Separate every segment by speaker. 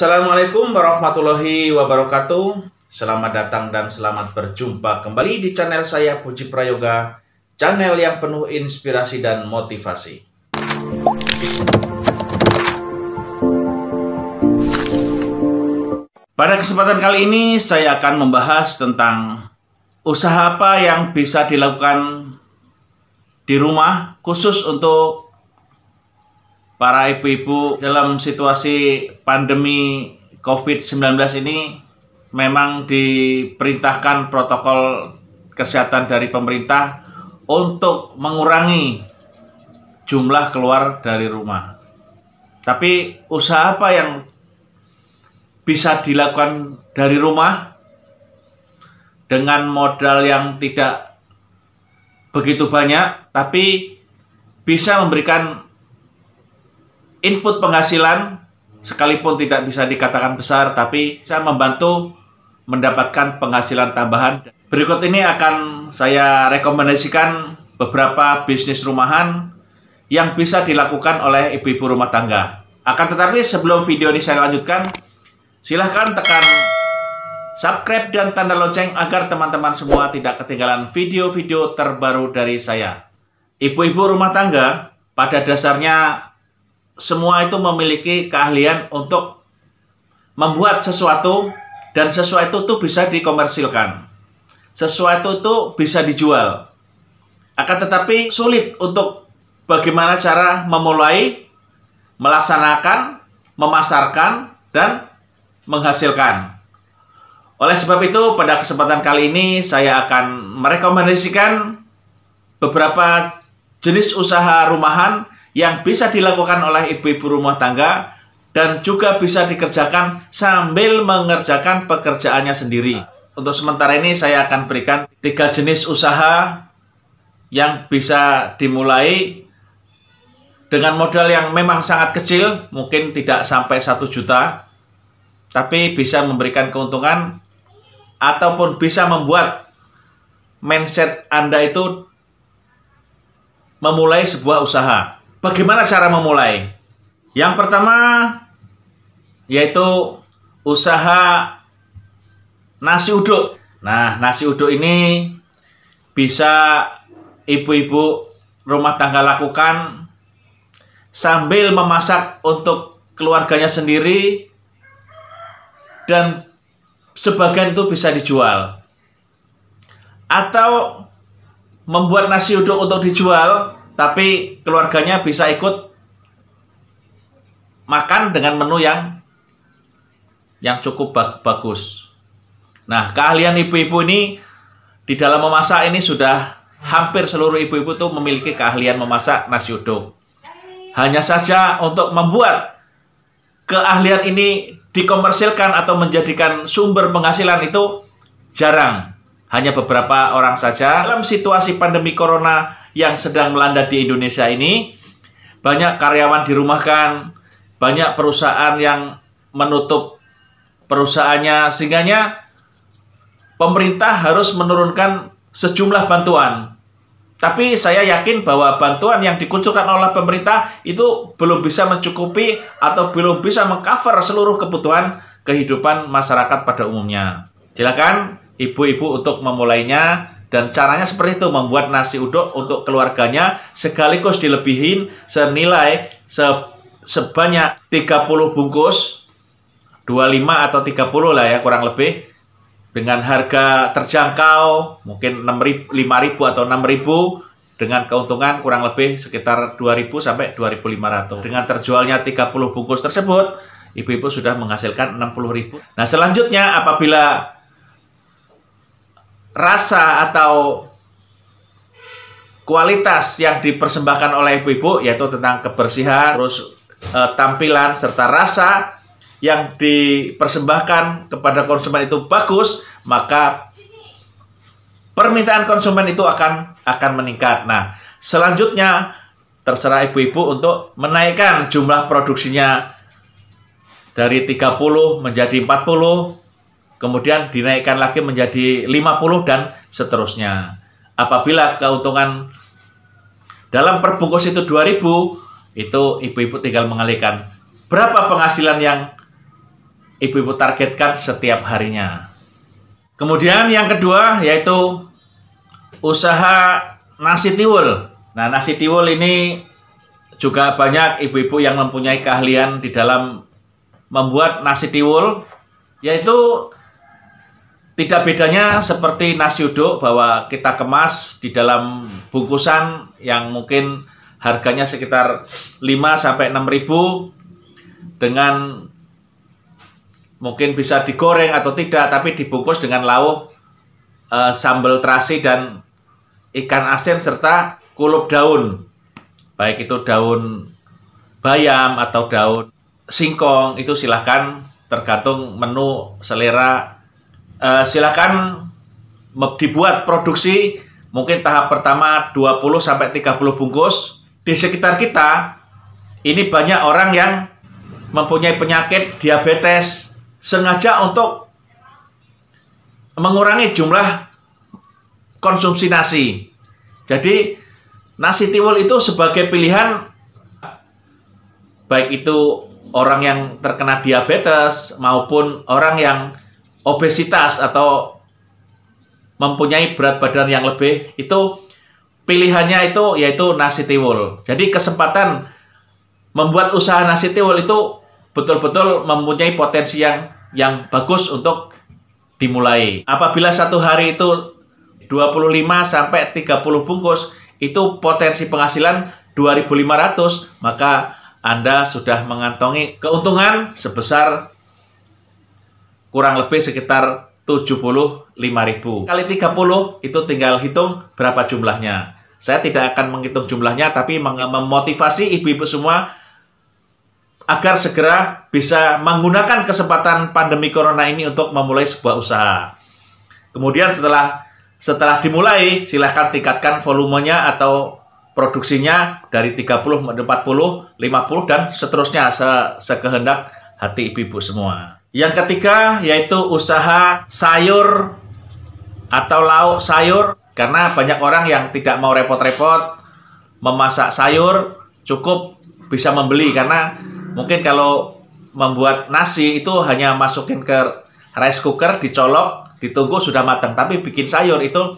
Speaker 1: Assalamualaikum warahmatullahi wabarakatuh. Selamat datang dan selamat berjumpa kembali di channel saya Puji Prayoga, channel yang penuh inspirasi dan motivasi. Pada kesempatan kali ini saya akan membahas tentang usaha apa yang bisa dilakukan di rumah khusus untuk para ibu-ibu dalam situasi pandemi COVID-19 ini. Memang diperintahkan protokol kesehatan dari pemerintah untuk mengurangi jumlah keluar dari rumah. Tapi usaha apa yang bisa dilakukan dari rumah dengan modal yang tidak begitu banyak, tapi bisa memberikan input penghasilan, sekalipun tidak bisa dikatakan besar, tapi bisa membantu mendapatkan penghasilan tambahan. Berikut ini akan saya rekomendasikan beberapa bisnis rumahan yang bisa dilakukan oleh ibu-ibu rumah tangga. Akan tetapi sebelum video ini saya lanjutkan, silahkan tekan subscribe dan tanda lonceng agar teman-teman semua tidak ketinggalan video-video terbaru dari saya. Ibu-ibu rumah tangga pada dasarnya semua itu memiliki keahlian untuk membuat sesuatu, dan sesuatu itu bisa dikomersilkan. Sesuatu itu bisa dijual. Akan tetapi sulit untuk bagaimana cara memulai, melaksanakan, memasarkan, dan menghasilkan. Oleh sebab itu, pada kesempatan kali ini saya akan merekomendasikan beberapa jenis usaha rumahan yang bisa dilakukan oleh ibu-ibu rumah tangga dan juga bisa dikerjakan sambil mengerjakan pekerjaannya sendiri. Untuk sementara ini saya akan berikan 3 jenis usaha yang bisa dimulai dengan modal yang memang sangat kecil, mungkin tidak sampai 1 juta, tapi bisa memberikan keuntungan ataupun bisa membuat mindset Anda itu memulai sebuah usaha. Bagaimana cara memulai? Yang pertama yaitu usaha nasi uduk. Nah, nasi uduk ini bisa ibu-ibu rumah tangga lakukan sambil memasak untuk keluarganya sendiri, dan sebagian itu bisa dijual. Atau membuat nasi uduk untuk dijual, tapi keluarganya bisa ikut makan dengan menu yang cukup bagus. Nah, keahlian ibu-ibu ini di dalam memasak ini sudah hampir seluruh ibu-ibu tuh memiliki keahlian memasak nasi uduk. Hanya saja untuk membuat keahlian ini dikomersilkan atau menjadikan sumber penghasilan itu jarang. Hanya beberapa orang saja. Dalam situasi pandemi corona yang sedang melanda di Indonesia ini, banyak karyawan dirumahkan, banyak perusahaan yang menutup perusahaannya, sehingga pemerintah harus menurunkan sejumlah bantuan. Tapi saya yakin bahwa bantuan yang dikucurkan oleh pemerintah itu belum bisa mencukupi atau belum bisa mengcover seluruh kebutuhan kehidupan masyarakat pada umumnya. Silakan ibu-ibu untuk memulainya, dan caranya seperti itu, membuat nasi uduk untuk keluarganya sekaligus dilebihin senilai sebanyak 30 bungkus, 25 atau 30 lah ya kurang lebih, dengan harga terjangkau mungkin 5.000 atau 6.000, dengan keuntungan kurang lebih sekitar 2.000 sampai 2.500. Dengan terjualnya 30 bungkus tersebut, ibu-ibu sudah menghasilkan 60.000. Nah, selanjutnya apabila rasa atau kualitas yang dipersembahkan oleh ibu-ibu, yaitu tentang kebersihan, terus tampilan serta rasa yang dipersembahkan kepada konsumen itu bagus, maka permintaan konsumen itu akan meningkat. Nah, selanjutnya terserah ibu-ibu untuk menaikkan jumlah produksinya dari 30 menjadi 40, kemudian dinaikkan lagi menjadi 50 dan seterusnya. Apabila keuntungan dalam perbungkus itu 2.000, itu ibu-ibu tinggal mengalihkan berapa penghasilan yang ibu-ibu targetkan setiap harinya. Kemudian yang kedua yaitu usaha nasi tiwul. Nah, nasi tiwul ini juga banyak ibu-ibu yang mempunyai keahlian di dalam membuat nasi tiwul, yaitu tidak bedanya seperti nasi uduk bahwa kita kemas di dalam bungkusan yang mungkin harganya sekitar 5-6 ribu dengan mungkin bisa digoreng atau tidak, tapi dibungkus dengan lauk sambal terasi dan ikan asin serta kulup daun, baik itu daun bayam atau daun singkong, itu silahkan tergantung menu selera. Silahkan dibuat produksi, mungkin tahap pertama 20-30 bungkus. Di sekitar kita ini banyak orang yang mempunyai penyakit diabetes, sengaja untuk mengurangi jumlah konsumsi nasi. Jadi nasi tiwul itu sebagai pilihan, baik itu orang yang terkena diabetes maupun orang yang obesitas atau mempunyai berat badan yang lebih, itu pilihannya itu yaitu nasi tiwul. Jadi kesempatan membuat usaha nasi tiwul itu betul-betul mempunyai potensi yang bagus untuk dimulai. Apabila satu hari itu 25-30 bungkus, itu potensi penghasilan 2.500, maka Anda sudah mengantongi keuntungan sebesar kurang lebih sekitar 75.000. Kali 30 itu tinggal hitung berapa jumlahnya. Saya tidak akan menghitung jumlahnya, tapi memotivasi ibu-ibu semua agar segera bisa menggunakan kesempatan pandemi corona ini untuk memulai sebuah usaha. Kemudian setelah dimulai, silahkan tingkatkan volumenya atau produksinya dari 30, 40, 50, dan seterusnya sekehendak hati ibu-ibu semua. Yang ketiga yaitu usaha sayur atau lauk sayur, karena banyak orang yang tidak mau repot-repot memasak sayur, cukup bisa membeli, karena mungkin kalau membuat nasi itu hanya masukin ke rice cooker, dicolok, ditunggu sudah matang. Tapi bikin sayur itu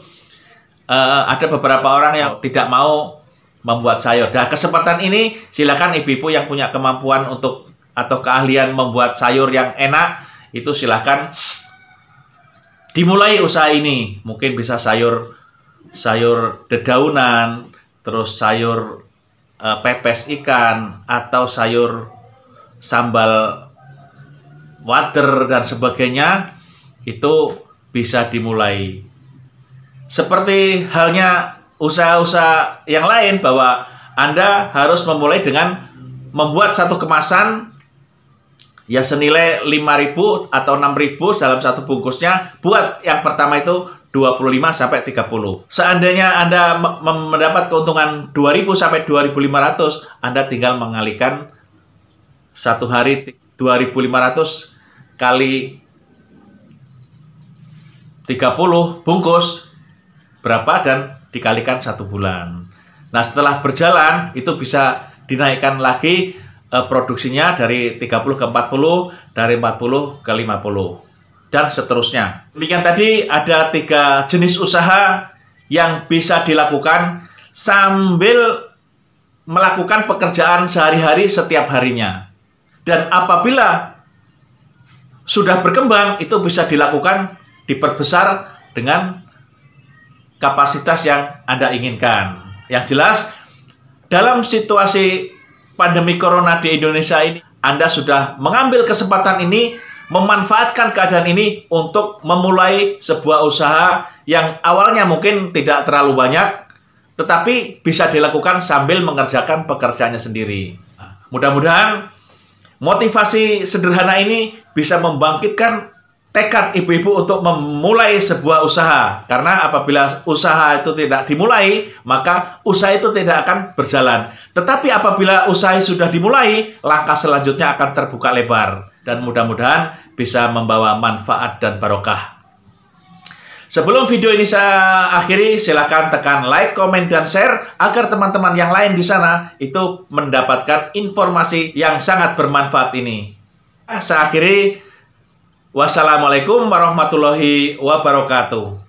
Speaker 1: ada beberapa orang yang tidak mau membuat sayur. Dan kesempatan ini silakan ibu-ibu yang punya kemampuan untuk atau keahlian membuat sayur yang enak, itu silakan dimulai usaha ini. Mungkin bisa sayur dedaunan, terus sayur pepes ikan, atau sayur sambal water dan sebagainya, itu bisa dimulai. Seperti halnya usaha-usaha yang lain, bahwa Anda harus memulai dengan membuat satu kemasan ya senilai 5.000 atau 6.000 dalam satu bungkusnya. Buat yang pertama itu 25-30. Seandainya Anda mendapat keuntungan 2.000 sampai 2.500, Anda tinggal mengalihkan satu hari 2.500 kali 30 bungkus berapa, dan dikalikan 1 bulan. Nah, setelah berjalan itu bisa dinaikkan lagi produksinya dari 30 ke 40, dari 40 ke 50, dan seterusnya. Demikian tadi ada 3 jenis usaha yang bisa dilakukan sambil melakukan pekerjaan sehari-hari setiap harinya. Dan apabila sudah berkembang, itu bisa dilakukan, diperbesar dengan kapasitas yang Anda inginkan. Yang jelas, dalam situasi pandemi corona di Indonesia ini, Anda sudah mengambil kesempatan ini, memanfaatkan keadaan ini untuk memulai sebuah usaha yang awalnya mungkin tidak terlalu banyak, tetapi bisa dilakukan sambil mengerjakan pekerjaannya sendiri. Mudah-mudahan motivasi sederhana ini bisa membangkitkan tekad ibu-ibu untuk memulai sebuah usaha. Karena apabila usaha itu tidak dimulai, maka usaha itu tidak akan berjalan. Tetapi apabila usaha sudah dimulai, langkah selanjutnya akan terbuka lebar. Dan mudah-mudahan bisa membawa manfaat dan barokah. Sebelum video ini saya akhiri, silakan tekan like, komen, dan share agar teman-teman yang lain di sana itu mendapatkan informasi yang sangat bermanfaat ini. Saya akhiri, Wassalamualaikum warahmatullahi wabarakatuh.